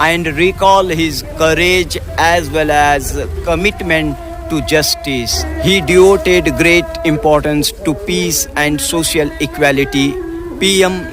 and recall his courage as well as commitment to justice. He devoted great importance to peace and social equality. PM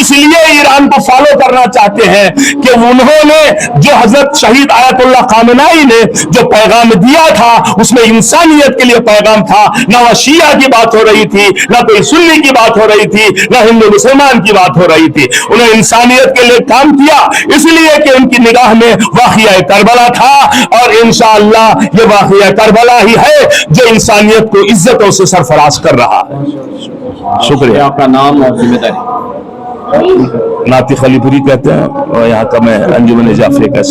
اس لیے ایران کو follow کرنا چاہتے ہیں کہ انہوں نے جو حضرت شہید آیت اللہ خامنائی نے جو پیغام دیا تھا اس میں انسانیت کے لیے پیغام تھا، نہ وہ شیعہ کی بات ہو رہی تھی، نہ کوئی سنی کی بات ہو رہی تھی، نہ ہندو مسلمان کی بات ہو رہی تھی، انہوں نے انسانیت کے لیے کام کیا، اس لیے کہ ان کی نگاہ میں واقعہ کربلا تھا، اور انشاءاللہ یہ واقعہ کربلا ہی ہے جو انسانیت کو عزتوں سے سرفراز کر رہا ہے۔ شکریہ۔ آپ کا نام اور ذمہ داری؟ ناطق علی پوری کہتے ہیں اور یہاں کا میں انجمن جعفریہ کا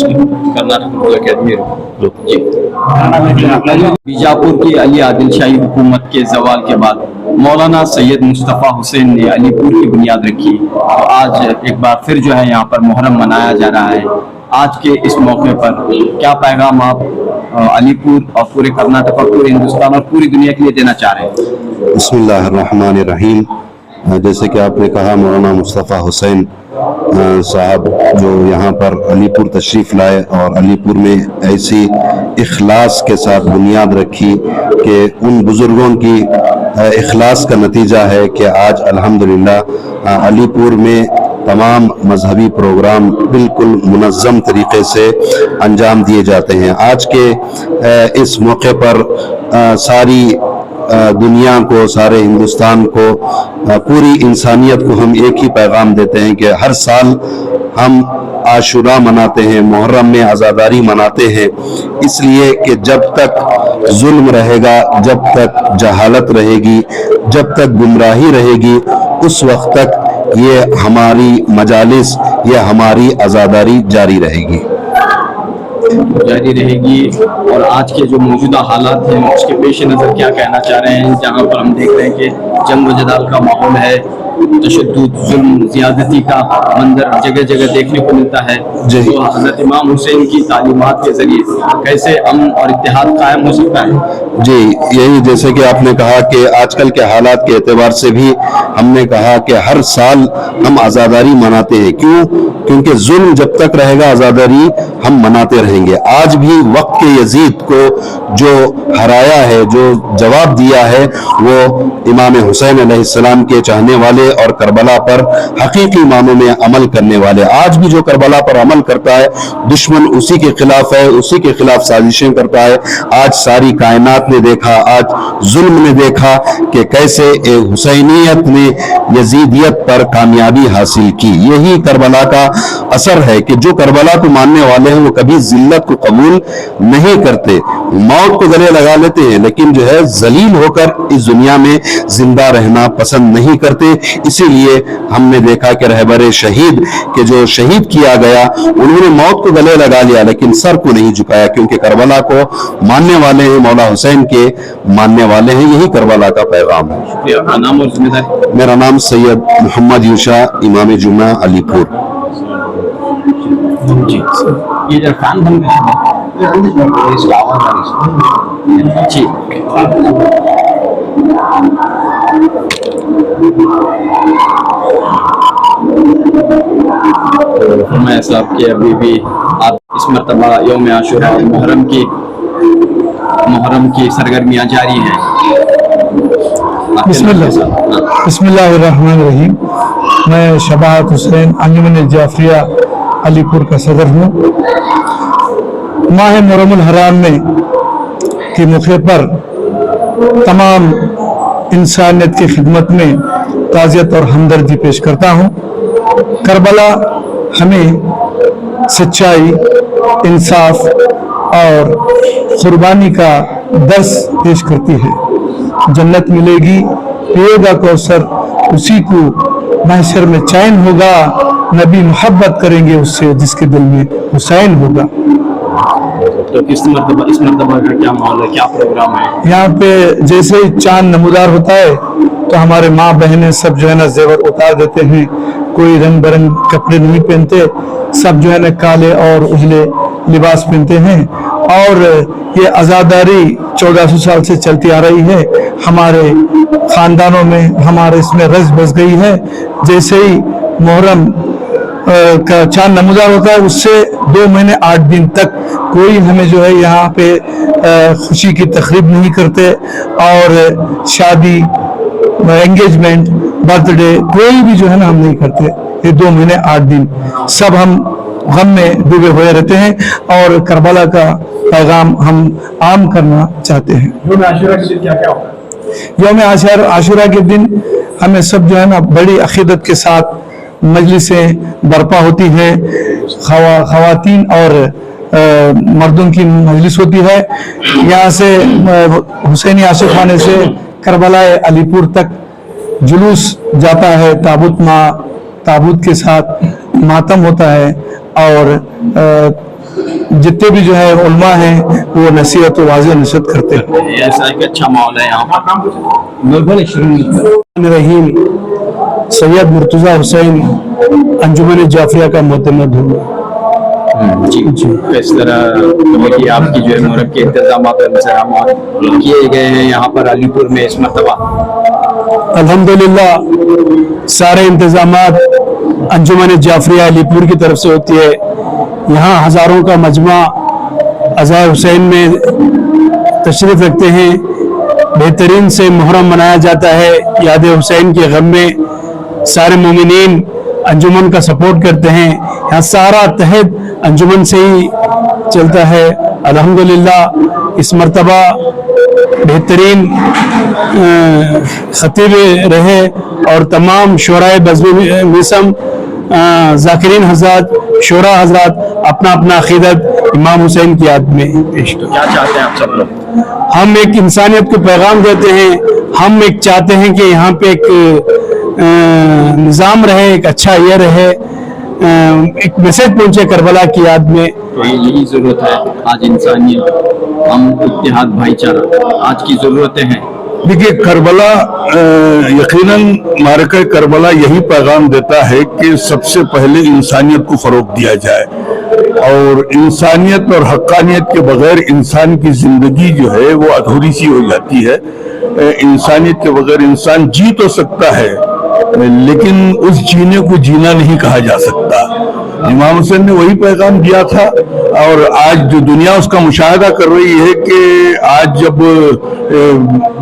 بیجاپور کی علی عادل شاہی حکومت کے زوال کے بعد مولانا سید مصطفیٰ حسین نے علی پور کی بنیاد رکھی، اور آج ایک بار پھر جو ہے یہاں پر محرم منایا جا رہا ہے۔ آج کے اس موقع پر کیا پیغام آپ علی پور اور پورے کرناٹک اور پورے ہندوستان اور پوری دنیا کے لیے دینا چاہ رہے ہیں؟ بسم اللہ الرحمن الرحیم۔ جیسے کہ آپ نے کہا، مولانا مصطفیٰ حسین صاحب جو یہاں پر علی پور تشریف لائے اور علی پور میں ایسی اخلاص کے ساتھ بنیاد رکھی کہ ان بزرگوں کی اخلاص کا نتیجہ ہے کہ آج الحمدللہ علی پور میں تمام مذہبی پروگرام بالکل منظم طریقے سے انجام دیے جاتے ہیں۔ آج کے اس موقع پر ساری دنیا کو، سارے ہندوستان کو، پوری انسانیت کو ہم ایک ہی پیغام دیتے ہیں کہ ہر سال ہم عاشورہ مناتے ہیں، محرم میں عزاداری مناتے ہیں، اس لیے کہ جب تک ظلم رہے گا، جب تک جہالت رہے گی، جب تک گمراہی رہے گی، اس وقت تک یہ ہماری مجالس، یہ ہماری عزاداری جاری رہے گی۔ اور آج کے جو موجودہ حالات ہیں اس کے پیش نظر کیا کہنا چاہ رہے ہیں، جہاں پر ہم دیکھ رہے ہیں کہ جنگ و جدال کا ماحول ہے، تشدد، ظلم، زیادتی کا منظر جگہ جگہ دیکھنے کو ملتا ہے، تو حضرت امام حسین کی تعلیمات کے ذریعے کیسے امن اور اتحاد قائم ہو سکتا ہے؟ جی، یہی جیسے کہ آپ نے کہا کہ آج کل کے حالات کے اعتبار سے بھی ہم نے کہا کہ ہر سال ہم عزاداری مناتے ہیں۔ کیوں؟ کیونکہ ظلم جب تک رہے گا عزاداری ہم مناتے رہیں گے۔ آج بھی وقت کے یزید کو جو ہرایا ہے، جو جواب دیا ہے، وہ امام حسین علیہ السلام کے چاہنے والے اور کربلا پر حقیقی معنوں میں عمل کرنے والے۔ آج بھی جو کربلا پر عمل کرتا ہے دشمن اسی کے خلاف ہے، اسی کے خلاف سازشیں کرتا ہے۔ آج ساری کائنات نے دیکھا، آج ظلم نے دیکھا کہ کیسے حسینیت نے یزیدیت پر کامیابی حاصل کی۔ یہی کربلا کا اثر ہے کہ جو کربلا کو ماننے والے ہیں وہ کبھی ذلت کو قبول نہیں کرتے، موت کو گلے لگا لیتے ہیں، لیکن جو ہے ذلیل ہو کر اس دنیا میں زندہ رہنا پسند نہیں کرتے۔ اسی لیے ہم نے دیکھا کہ رہبر شہید کہ جو شہید کیا گیا انہوں نے موت کو گلے لگا لیا لیکن سر کو نہیں جھکایا، کیونکہ کربلا کو ماننے والے ہیں، مولا حسین کے ماننے والے ہیں۔ یہی کربلا کا پیغام ہے۔ نام اور ذمہ داری؟ میرا نام سید محمد یوشا، امام جمعہ علی پور۔ یہ جو فین بن جی فرمایا صاحب کہ ابھی بھی آپ اس مرتبہ یوم عاشورہ اور محرم کی سرگرمیاں جاری ہیں۔ بسم اللہ الرحمن الرحیم۔ میں شباہت حسین، انجمن جعفریہ علی پور کا صدر ہوں۔ ماہ محرم الحرام میں کے موقع پر تمام انسانیت کی خدمت میں تعزیت اور ہمدردی پیش کرتا ہوں۔ کربلا ہمیں سچائی، انصاف اور قربانی کا درس پیش کرتی ہے۔ جنت ملے گی، پیے گا کوثر، اسی کو محشر میں چین ہوگا، نبی محبت کریں گے اس سے جس کے دل میں حسین ہوگا۔ تو اس مرتبہ کا کیا ماحول ہے، کیا پروگرام ہے؟ یہاں پہ جیسے ہی چاند نمودار ہوتا ہے تو ہمارے ماں بہنیں سب جو ہے نا زیور اتار دیتے ہیں، کوئی رنگ برنگ کپڑے نہیں پہنتے، سب جو ہے نا کالے اور اجلے لباس پہنتے ہیں، اور یہ عزاداری 1400 سال سے چلتی آ رہی ہے۔ ہمارے خاندانوں میں، ہمارے اس میں رس بس گئی ہے۔ جیسے ہی محرم کا چاند نمودار ہوتا ہے اس سے 2 مہینے 8 دن تک کوئی ہمیں جو ہے یہاں پہ خوشی کی تقریب نہیں کرتے، اور شادی، انگیجمنٹ برتھ ڈے کوئی بھی جو ہے نا ہم نہیں کرتے. یہ 2 مہینے 8 دن سب ہم غم میں ڈوبے ہوئے رہتے ہیں اور کربلا کا پیغام ہم عام کرنا چاہتے ہیں. یوم عاشورہ کے دن کیا کیا ہوتا ہے؟ یوم عاشورہ کے دن ہمیں سب جو ہے نا بڑی عقیدت کے ساتھ مجلسیں برپا ہوتی ہے. خواتین اور مردوں کی مجلس ہوتی ہے. یہاں سے حسینی عاشق خانے سے کربلا علی پور تک جلوس جاتا ہے. تابوت کے ساتھ ماتم ہوتا ہے اور جتنے بھی جو ہے علماء ہیں وہ نصیحت و واضح نصیحت کرتے ہیں. ایسا ایک اچھا ماحول ہے یہاں پر. رحیم سید مرتضیٰ حسین انجمن جعفریہ کا معتمد ہوں. جی اس طرح کمیٹی آپ کی جو ہے مرب کے انتظامات اور انتظامات کیے گئے ہیں یہاں پر علی پور میں اس مرتبہ؟ الحمدللہ سارے انتظامات انجمن جعفریہ علی پور کی طرف سے ہوتی ہے. یہاں ہزاروں کا مجمع عزائے حسین میں تشریف رکھتے ہیں. بہترین سے محرم منایا جاتا ہے. یاد حسین کے غم میں سارے مومنین انجمن کا سپورٹ کرتے ہیں. یہاں سارا تحت انجمن سے ہی چلتا ہے. الحمدللہ اس مرتبہ بہترین خطیب رہے اور تمام شورائے بزم میسم ذاکرین حضرات شورا حضرات اپنا اپنا عقیدت امام حسین کی یاد میں پیش کرتے ہیں. کیا چاہتے ہیں آپ سب لوگ؟ ہم ایک انسانیت کو پیغام دیتے ہیں. ہم ایک چاہتے ہیں کہ یہاں پہ ایک نظام رہے, ایک اچھا یہ رہے, ایک میسج پہنچے کربلا کی یاد میں. تو یہی ضرورت ہے آج انسانیت, ہم اتحاد بھائی چارہ آج کی ضرورتیں ہیں. دیکھیے کربلا یقیناً معرکہ کربلا یہی پیغام دیتا ہے کہ سب سے پہلے انسانیت کو فروغ دیا جائے اور انسانیت اور حقانیت کے بغیر انسان کی زندگی جو ہے وہ ادھوری سی ہو جاتی ہے. انسانیت کے بغیر انسان جی تو سکتا ہے لیکن اس جینے کو جینا نہیں کہا جا سکتا. امام حسین نے وہی پیغام دیا تھا اور آج جو دنیا اس کا مشاہدہ کر رہی ہے کہ آج جب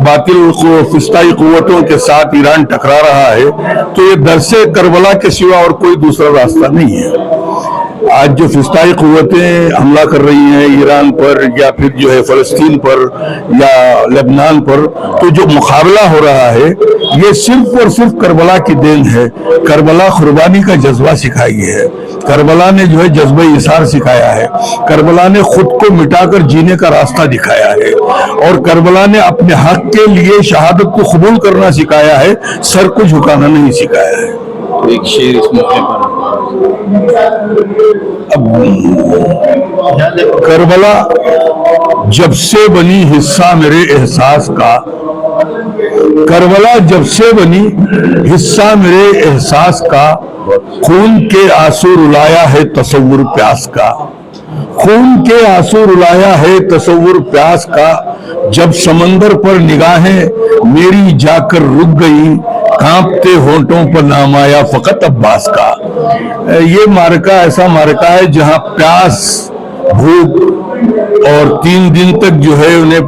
باطل فسطائی قوتوں کے ساتھ ایران ٹکرا رہا ہے تو یہ درس کربلا کے سوا اور کوئی دوسرا راستہ نہیں ہے. آج جو فسطائی قوتیں حملہ کر رہی ہیں ایران پر یا پھر جو ہے فلسطین پر یا لبنان پر, تو جو مقابلہ ہو رہا ہے یہ صرف اور صرف کربلا کی دین ہے. کربلا قربانی کا جذبہ سکھائی ہے. کربلا نے جو ہے جذبہ ایثار سکھایا ہے. کربلا نے خود کو مٹا کر جینے کا راستہ دکھایا ہے اور کربلا نے اپنے حق کے لیے شہادت کو قبول کرنا سکھایا ہے, سر کو جھکانا نہیں سکھایا ہے. ایک شعر اس موقع پر. کربلا جب سے بنی حصہ میرے احساس کا, کربلا جب سے بنی حصہ میرے احساس کا, خون کے آنسو رلایا ہے تصور پیاس کا. خون کے آنسو رلایا ہے تصور پیاس کا, جب سمندر پر نگاہیں میری جا کر رک گئی, کانپتے ہونٹوں پر نام آیا فقط عباس کا. یہ معرکہ ایسا معرکہ ہے جہاں پیاس, بھوک اور 3 دن تک جو ہے انہیں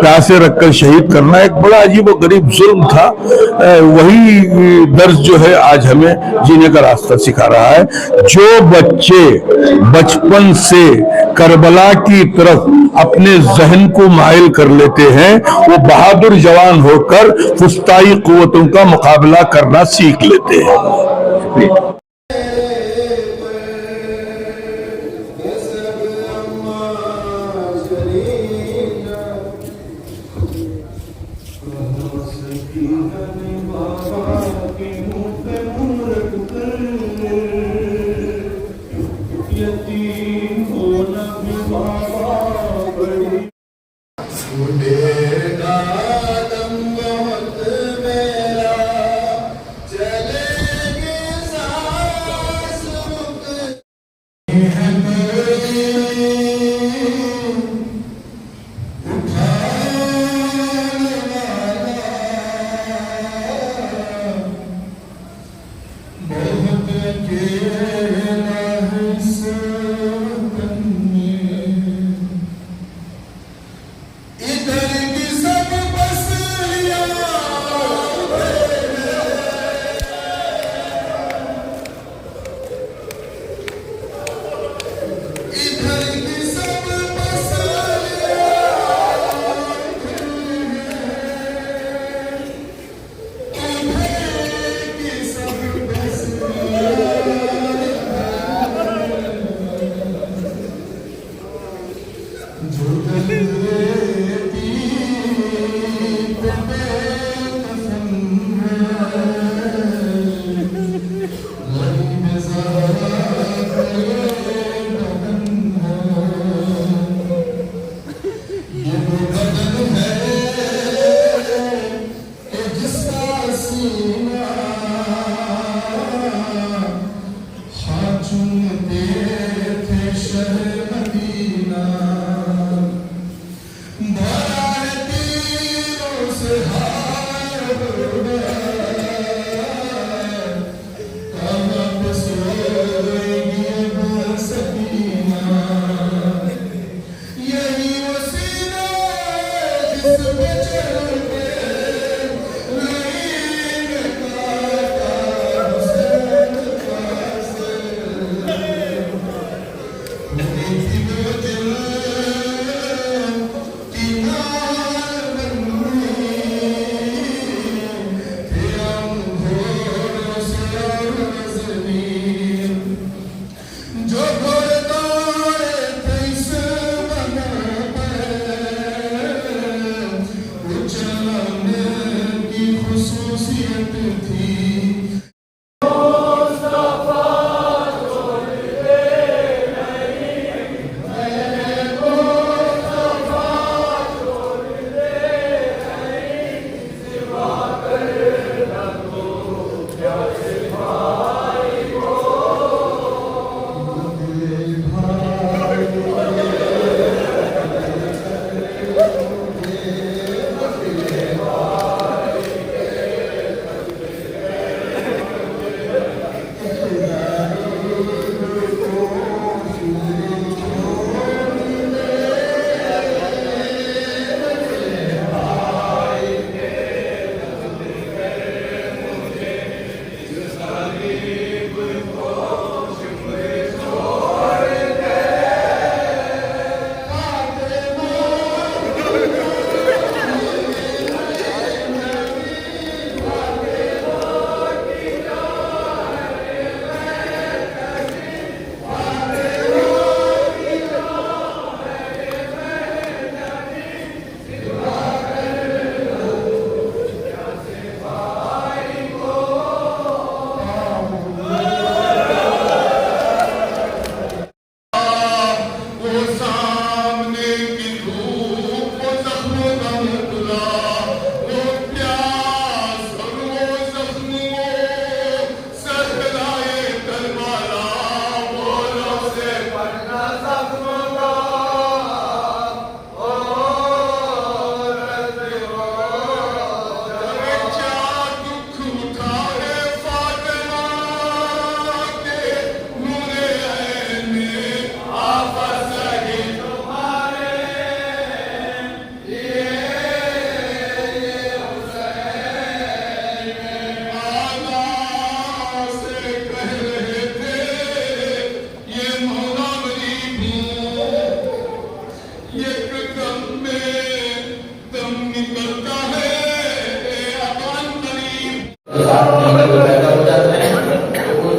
پیاسے رکھ کر شہید کرنا ایک بڑا عجیب و غریب ظلم تھا. وہی درس جو ہے آج ہمیں جینے کا راستہ سکھا رہا ہے. جو بچے بچپن سے کربلا کی طرف اپنے ذہن کو مائل کر لیتے ہیں وہ بہادر جوان ہو کر فسطائی قوتوں کا مقابلہ کرنا سیکھ لیتے ہیں.